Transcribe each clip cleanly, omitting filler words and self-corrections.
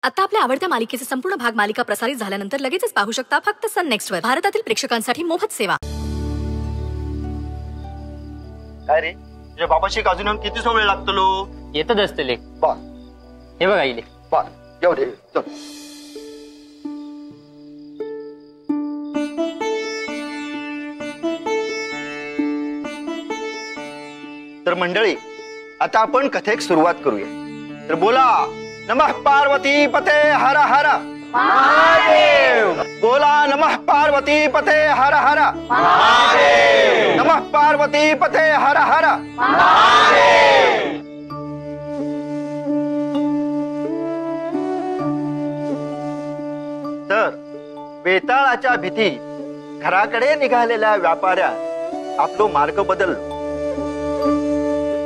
आता आपल्या आवडत्या मालिकेचे संपूर्ण भाग मालिका प्रसारित झाल्यानंतर लगेचच पाहू शकता फक्त सन नेक्स्ट वर. भारतातील प्रेक्षकांसाठी मोफत सेवा. काय रे तुझ्या बाबाशी अजून येऊन किती वेळ लागतलो? येतच असतले. बर हे बघा इले. बर येऊ दे चल. तर मंडळी आता आपण कथेक सुरुवात करूया. तर बोला नमः पार्वती पते हर हर महादेव. बोला नमः पार्वती पते हर हर महादेव. नमः पार्वती पते हर हर महादेव. तर वेताळाच्या भीती घराकडे निघालेल्या व्यापाऱ्या आपलो मार्ग बदललो.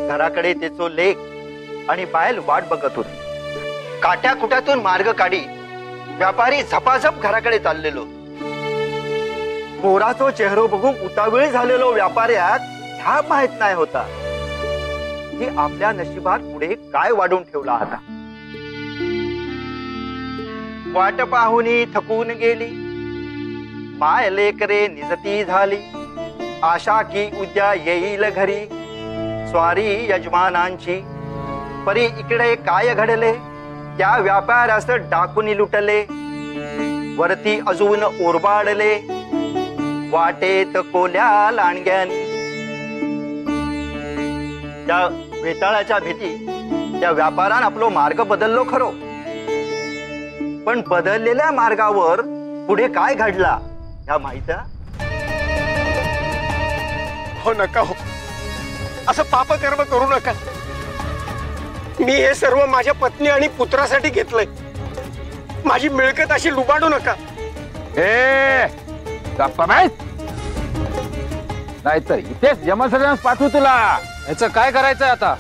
घराकडे त्याचो लेक आणि बायल वाट बघत होती. काट्या कुट्यातून मार्ग काढी व्यापारी झपाझप घराकडे चाललेलो. मोराचो चेहरो बघून उतावळी झालेलो व्यापाऱ्याक ह्या माहित नाही होता की आपल्या नशिबात पुढे काय वाढून ठेवला आता. वाट पाहुनी थकून गेली. माय लेकरे निजती झाली. आशा की उद्या येईल घरी स्वारी यजमानांची. परी इकडे काय घडले त्या व्यापाऱ्यास डाकून लुटले. वरती अजून ओरबाडले वाटेत कोल्या लांडग्यानी. त्या वेताळाच्या भीती त्या व्यापारान आपलो मार्ग बदललो खरो, पण बदललेल्या मार्गावर पुढे काय घडला ह्या माहिती? हो नका हो, असं पापकर्म करू नका. मी हे सर्व माझ्या पत्नी आणि पुत्रासाठी घेतलंय. माझी मिळकत अशी लुबाडू नका. नाहीतर इथेच जमासर्जांस पाठवू तुला. याचं काय करायचं आता?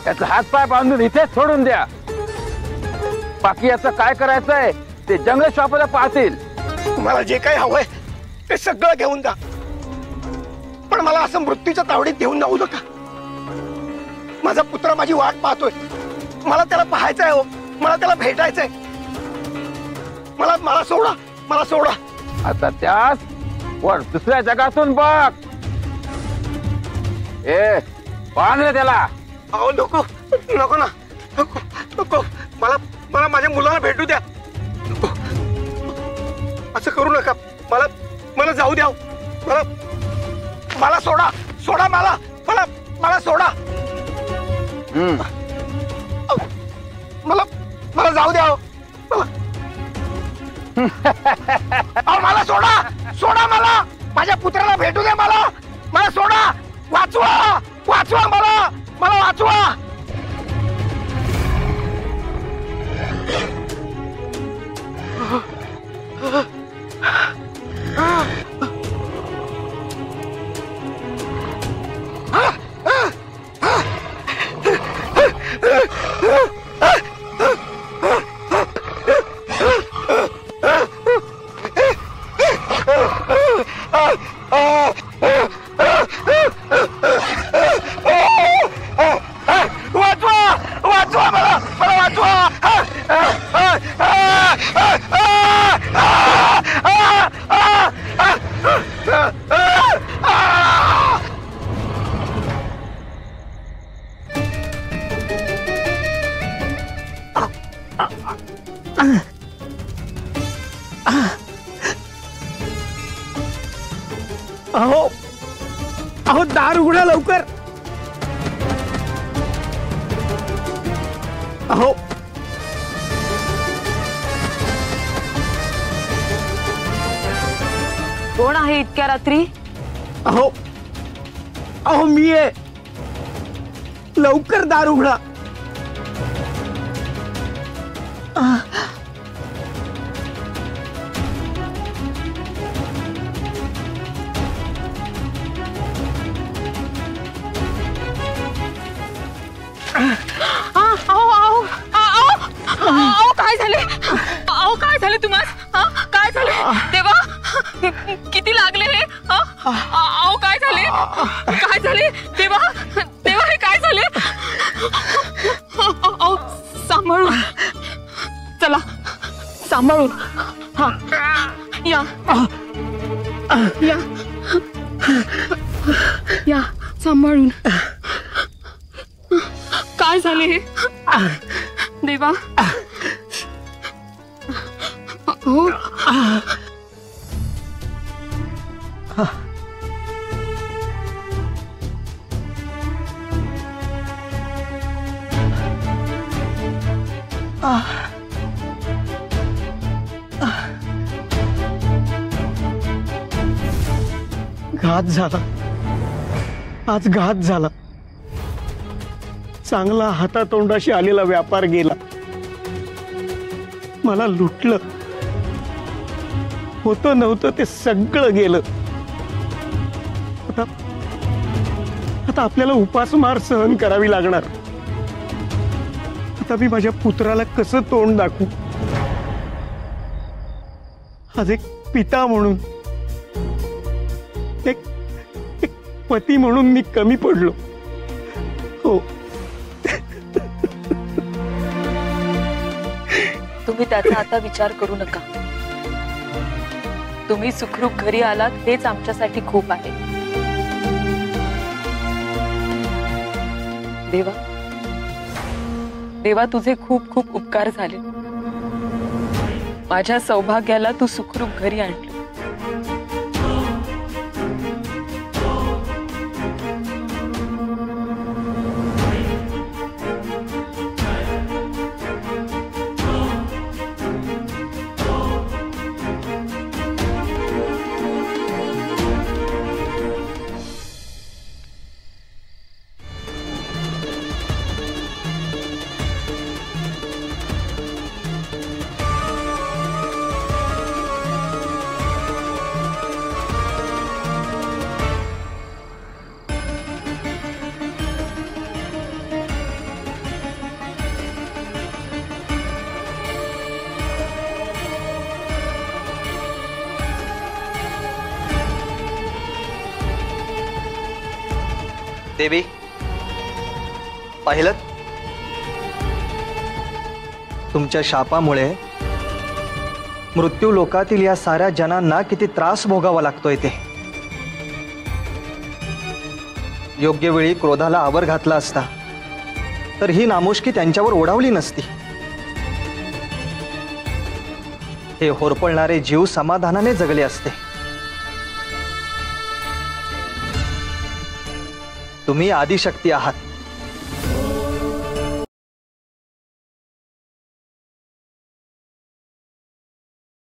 त्याचा हातपाय बांधून इथेच सोडून द्या. बाकी याचं काय करायचंय ते जंगल शॉपला पाहतील. मला जे काही हवंय ते सगळं घेऊन जा, पण मला असं मृत्यूच्या तावडीत घेऊन जाऊ नका. माझा पुत्र माझी वाट पाहतोय. मला त्याला पाहायचंय हो, मला त्याला भेटायचंय. मला मला सोडा, मला सोडा. आता त्यास वर दुसऱ्या जगातून बघ. बांध रे त्याला. अहो नको नको ना, नको नको. मला मला माझ्या मुलाला भेटू द्या. नको, असं करू नका. मला मला जाऊ द्या. मला मला सोडा, सोडा मला, मला मला सोडा. मला मला जाऊ द्या. मला सोडा, सोडा मला. माझ्या पुत्राला भेटू द्या. मला मला सोडा. वाचवा, वाचवा मला, मला वाचवा. अहो अहो दार उघडा लवकर. अहो कोण आहे इतक्या रात्री? अहो अहो मी आहे. लवकर दार उघडा. काय झाले? अहो काय झाले तुम्हाला? काय झाले देवा? किती लागले हे? अहो काय झाले? काय झाले देवा? देवा हे काय झाले? अहो सांभाळून चला सांभाळून. हा या या या सांभाळून. काय झाले हे देवा? हो घात झाला, आज घात झाला. चांगला हातातोंडाशी आलेला व्यापार गेला. मला लुटलं. होतं नव्हतं ते सगळं गेलं. आता आता आपल्याला उपासमार सहन करावी लागणार. आता मी माझ्या पुत्राला कसं तोंड दाखवू? आज एक पिता म्हणून, एक पती म्हणून मी कमी पडलो. हो, तुम्ही त्याचा आता विचार करू नका. तुम्ही सुखरूप घरी आलात हेच आमच्यासाठी खूप आहे. देवा देवा, तुझे खूप खूप उपकार झाले. माझ्या सौभाग्याला तू सुखरूप घरी आणले. देवी, पाहिलं, तुमच्या शापामुळे मृत्यू लोकातील या साऱ्या जनांना किती त्रास भोगावा लागतोय ते. योग्य वेळी क्रोधाला आवर घातला असता तर ही नामुष्की त्यांच्यावर ओढावली नसती. हे होरपळणारे जीव समाधानाने जगले असते. तुम्ही आदिशक्ती आहात.